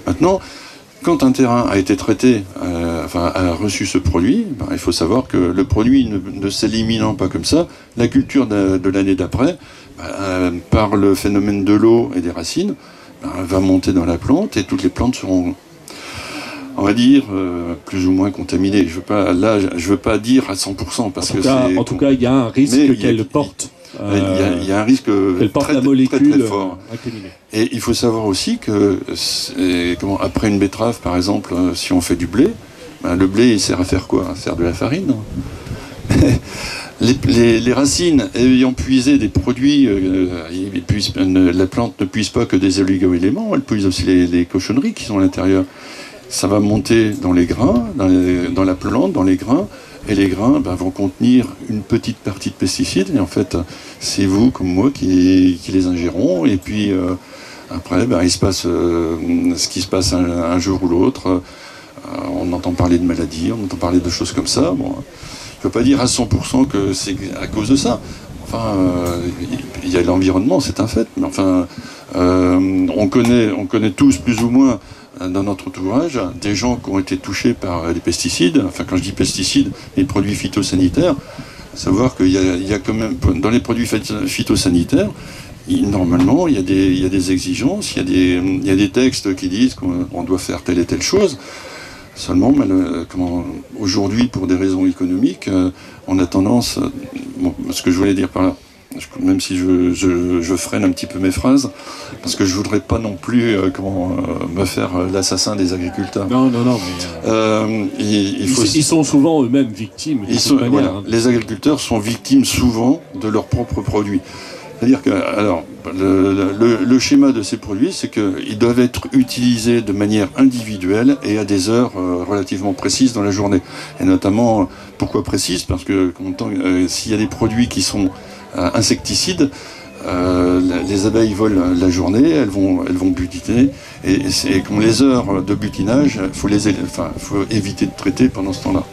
Maintenant, quand un terrain a été traité, a reçu ce produit, il faut savoir que le produit ne s'éliminant pas comme ça, la culture de l'année d'après, par le phénomène de l'eau et des racines, va monter dans la plante et toutes les plantes seront, on va dire, plus ou moins contaminées. Je veux pas dire à 100% parce que en tout cas, il y a un risque qu'elle porte. Il y a un risque très fort. Et il faut savoir aussi que après une betterave, par exemple, si on fait du blé, le blé il sert à faire quoi? À faire de la farine. Les racines ayant puisé des produits, la plante ne puise pas que des oligo-éléments, elle puise aussi les cochonneries qui sont à l'intérieur. Ça va monter dans les grains, dans la plante, dans les grains, et les grains vont contenir une petite partie de pesticides, et en fait, c'est vous, comme moi, qui les ingérons, et puis après, il se passe ce qui se passe un jour ou l'autre. On entend parler de maladies, on entend parler de choses comme ça. Bon, je ne peux pas dire à 100% que c'est à cause de ça. Enfin, il y a l'environnement, c'est un fait, mais enfin, on connaît tous plus ou moins dans notre entourage des gens qui ont été touchés par les pesticides. Enfin, quand je dis pesticides, les produits phytosanitaires, savoir qu'il y a quand même, dans les produits phytosanitaires, normalement, il y a des exigences, il y a des textes qui disent qu'on doit faire telle et telle chose. Seulement, aujourd'hui, pour des raisons économiques, on a tendance, ce que je voulais dire par là, même si je freine un petit peu mes phrases, parce que je voudrais pas non plus me faire l'assassin des agriculteurs. Non, mais ils sont souvent eux-mêmes victimes. Les agriculteurs sont victimes souvent de leurs propres produits. C'est-à-dire que, le schéma de ces produits, c'est qu'ils doivent être utilisés de manière individuelle et à des heures relativement précises dans la journée. Et notamment, pourquoi précises? Parce que s'il y a des produits qui sont insecticides, les abeilles volent la journée, elles vont butiner, et c'est comme les heures de butinage, faut éviter de traiter pendant ce temps-là.